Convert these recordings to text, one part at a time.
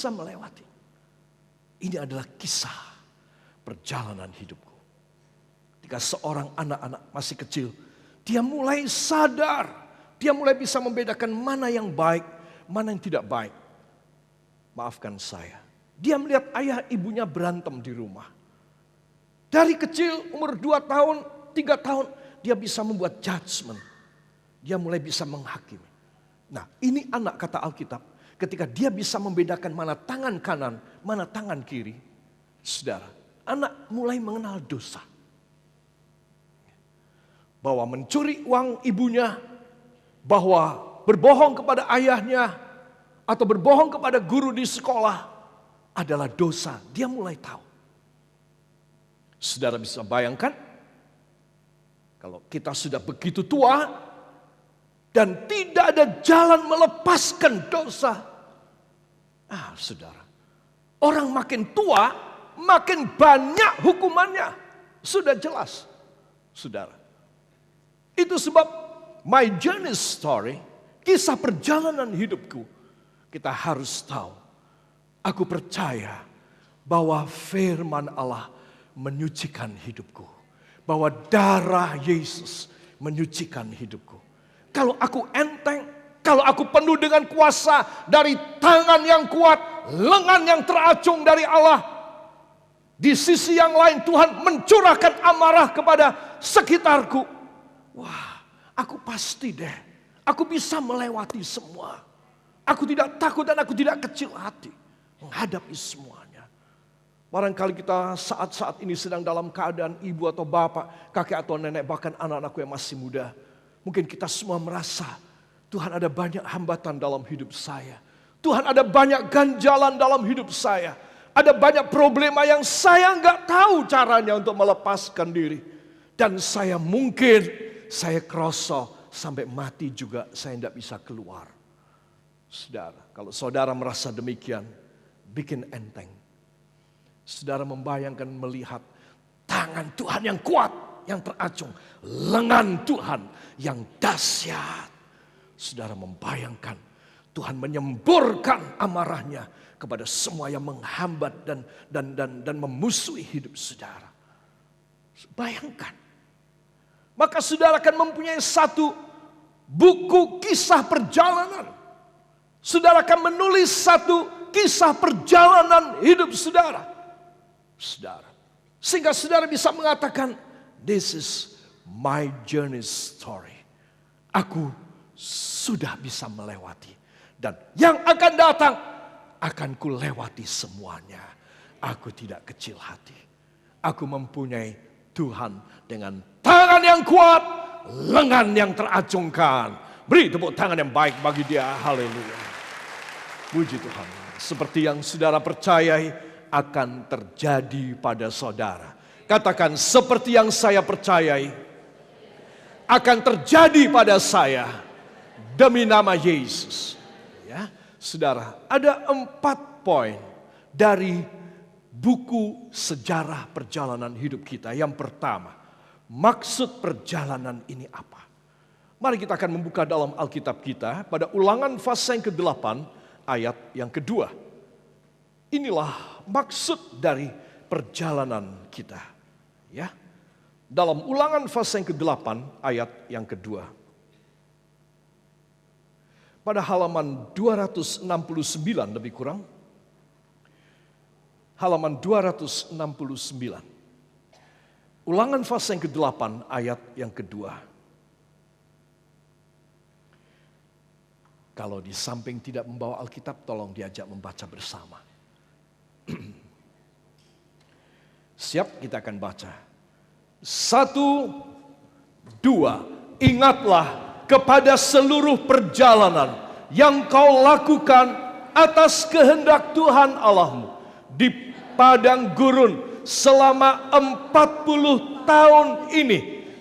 bisa melewati. Ini adalah kisah perjalanan hidupku. Ketika seorang anak-anak masih kecil, dia mulai sadar, dia mulai bisa membedakan mana yang baik, mana yang tidak baik. Maafkan saya, dia melihat ayah ibunya berantem di rumah. Dari kecil umur 2 tahun, 3 tahun, dia bisa membuat judgement. Dia mulai bisa menghakimi. Nah, ini anak kata Alkitab. Ketika dia bisa membedakan mana tangan kanan, mana tangan kiri. Saudara, anak mulai mengenal dosa. Bahwa mencuri uang ibunya, bahwa berbohong kepada ayahnya, atau berbohong kepada guru di sekolah adalah dosa. Dia mulai tahu. Saudara bisa bayangkan, kalau kita sudah begitu tua dan tidak ada jalan melepaskan dosa. Saudara, orang makin tua, makin banyak hukumannya. Sudah jelas, saudara. Itu sebab my journey story, kisah perjalanan hidupku, kita harus tahu. Aku percaya bahwa firman Allah menyucikan hidupku. Bahwa darah Yesus menyucikan hidupku. Kalau aku enteng, kalau aku penuh dengan kuasa dari tangan yang kuat, lengan yang teracung dari Allah. Di sisi yang lain Tuhan mencurahkan amarah kepada sekitarku. Wah, aku pasti deh, aku bisa melewati semua. Aku tidak takut dan aku tidak kecil hati menghadapi semuanya. Barangkali kita saat-saat ini sedang dalam keadaan ibu atau bapak, kakek atau nenek, bahkan anak-anakku yang masih muda. Mungkin kita semua merasa, Tuhan ada banyak hambatan dalam hidup saya. Tuhan ada banyak ganjalan dalam hidup saya. Ada banyak problema yang saya nggak tahu caranya untuk melepaskan diri. Dan saya mungkin, saya kerosok sampai mati juga saya tidak bisa keluar. Saudara, kalau saudara merasa demikian, bikin enteng. Saudara membayangkan melihat tangan Tuhan yang kuat, yang teracung. Lengan Tuhan yang dahsyat. Saudara membayangkan Tuhan menyemburkan amarahnya kepada semua yang menghambat dan memusuhi hidup saudara. Bayangkan. Maka saudara akan mempunyai satu buku kisah perjalanan. Saudara akan menulis satu kisah perjalanan hidup saudara. Saudara. Sehingga saudara bisa mengatakan, this is my journey story. Aku sudah bisa melewati. Dan yang akan datang, akan ku lewati semuanya. Aku tidak kecil hati. Aku mempunyai Tuhan dengan tangan yang kuat, lengan yang teracungkan. Beri tepuk tangan yang baik bagi dia. Haleluya. Puji Tuhan. Seperti yang saudara percayai, akan terjadi pada saudara. Katakan, seperti yang saya percayai akan terjadi pada saya demi nama Yesus. Ya, saudara, ada 4 poin dari buku sejarah perjalanan hidup kita. Yang pertama, maksud perjalanan ini apa? Mari kita akan membuka dalam Alkitab kita pada Ulangan pasal yang ke-8 ayat yang kedua. Inilah maksud dari perjalanan kita. Ya. Dalam Ulangan pasal yang ke-8 ayat yang kedua. Pada halaman 269 lebih kurang. Halaman 269. Ulangan pasal yang ke-8 ayat yang kedua. Kalau di samping tidak membawa Alkitab, tolong diajak membaca bersama. Siap, kita akan baca. 1, 2. Ingatlah kepada seluruh perjalanan yang kau lakukan atas kehendak Tuhan Allahmu di padang gurun selama 40 tahun ini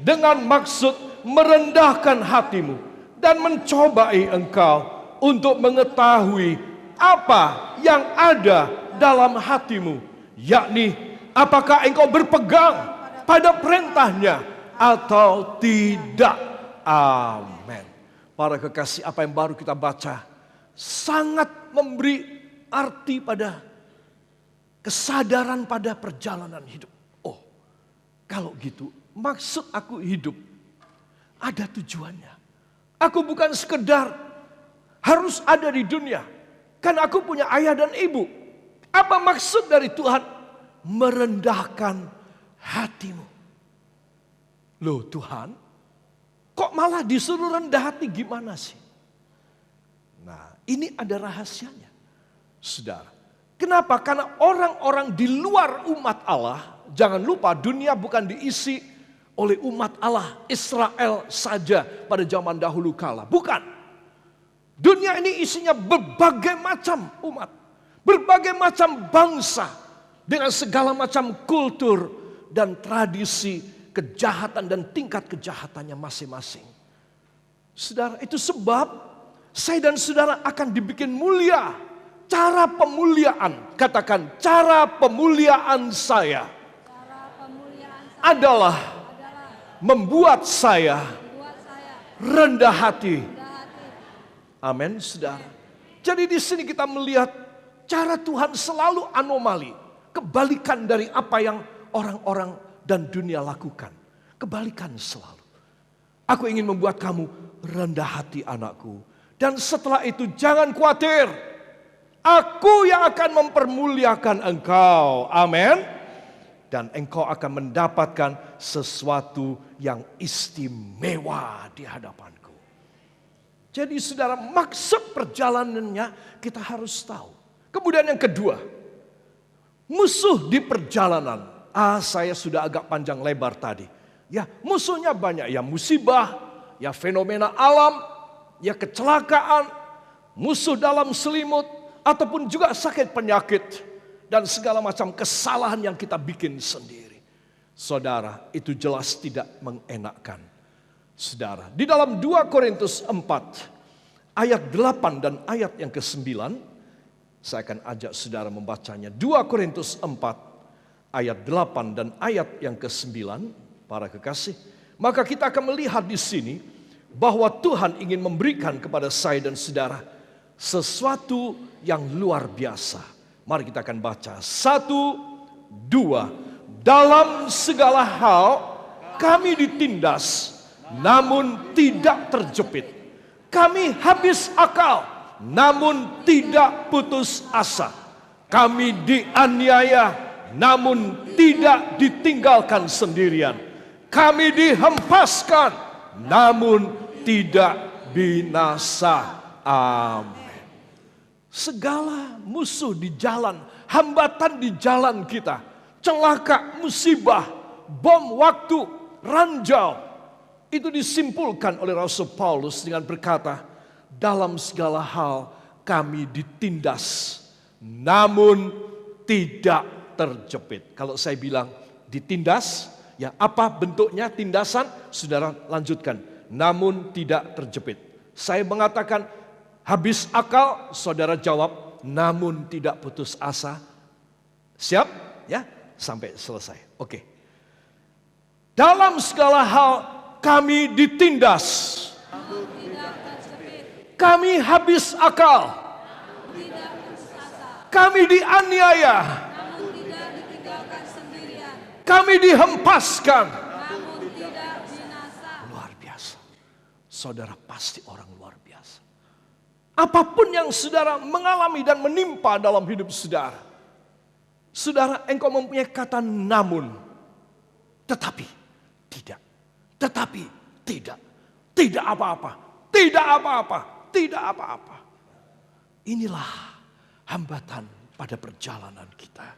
dengan maksud merendahkan hatimu dan mencobai engkau untuk mengetahui apa yang ada dalam hatimu, yakni apakah engkau berpegang pada perintahnya atau tidak. Amin. Para kekasih, apa yang baru kita baca sangat memberi arti pada kesadaran pada perjalanan hidup. Oh, kalau gitu maksud aku hidup ada tujuannya. Aku bukan sekedar harus ada di dunia. Kan aku punya ayah dan ibu. Apa maksud dari Tuhan? Merendahkan hatimu. Loh Tuhan, kok malah disuruh rendah hati, gimana sih? Nah, ini ada rahasianya. Saudara, kenapa? Karena orang-orang di luar umat Allah, jangan lupa dunia bukan diisi oleh umat Allah Israel saja pada zaman dahulu kala. Bukan. Dunia ini isinya berbagai macam umat. Berbagai macam bangsa. Dengan segala macam kultur dan tradisi kejahatan dan tingkat kejahatannya masing-masing. Saudara, itu sebab saya dan saudara akan dibikin mulia. Cara pemuliaan, katakan cara pemuliaan saya, adalah membuat saya rendah hati. Amin, saudara. Jadi di sini kita melihat cara Tuhan selalu anomali, kebalikan dari apa yang orang-orang dan dunia lakukan. Kebalikan selalu. Aku ingin membuat kamu rendah hati anakku. Dan setelah itu jangan khawatir. Aku yang akan mempermuliakan engkau. Amin. Dan engkau akan mendapatkan sesuatu yang istimewa di hadapanku. Jadi saudara, maksud perjalanannya kita harus tahu. Kemudian yang kedua, musuh di perjalanan. Saya sudah agak panjang lebar tadi. Ya, musuhnya banyak. Ya musibah, ya fenomena alam, ya kecelakaan, musuh dalam selimut, ataupun juga sakit penyakit. Dan segala macam kesalahan yang kita bikin sendiri. Saudara, itu jelas tidak mengenakkan. Saudara, di dalam 2 Korintus 4, ayat 8 dan ayat yang ke-9, saya akan ajak saudara membacanya. 2 Korintus 4, ayat 8 dan ayat yang ke-9, para kekasih. Maka kita akan melihat di sini bahwa Tuhan ingin memberikan kepada saya dan saudara sesuatu yang luar biasa. Mari kita akan baca. 1, 2. Dalam segala hal kami ditindas, namun tidak terjepit. Kami habis akal, namun tidak putus asa. Kami dianiaya, namun tidak ditinggalkan sendirian. Kami dihempaskan, namun tidak binasa. Amin. Segala musuh di jalan, hambatan di jalan kita, celaka, musibah, bom waktu, ranjau, itu disimpulkan oleh Rasul Paulus dengan berkata, dalam segala hal kami ditindas, namun tidak terjepit. Kalau saya bilang ditindas, ya apa bentuknya tindasan? Saudara lanjutkan, namun tidak terjepit. Saya mengatakan habis akal, saudara jawab, namun tidak putus asa. Siap? Ya, sampai selesai. Oke. Dalam segala hal kami ditindas. Kami habis akal. Kami dianiaya. Kami dihempaskan. Luar biasa. Saudara pasti orang luar biasa. Apapun yang saudara mengalami dan menimpa dalam hidup saudara. Saudara, engkau mempunyai kata namun. Tetapi tidak. Tetapi tidak. Tidak apa-apa. Tidak apa-apa. Tidak apa-apa. Inilah hambatan pada perjalanan kita.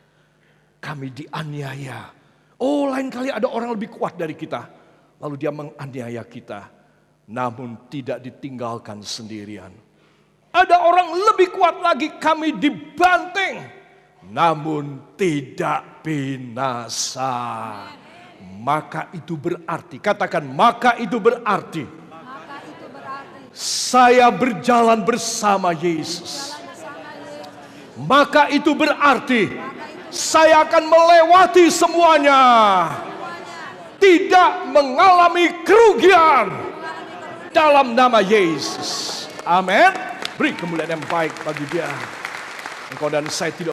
Kami dianiaya. Oh, lain kali ada orang lebih kuat dari kita. Lalu dia menganiaya kita. Namun tidak ditinggalkan sendirian. Ada orang lebih kuat lagi, kami dibanting, namun tidak binasa. Maka itu berarti, katakan maka itu berarti, saya berjalan bersama Yesus. Maka itu berarti, saya akan melewati semuanya. Tidak mengalami kerugian dalam nama Yesus. Amin. Beri kemuliaan yang baik bagi dia. Engkau dan saya tidak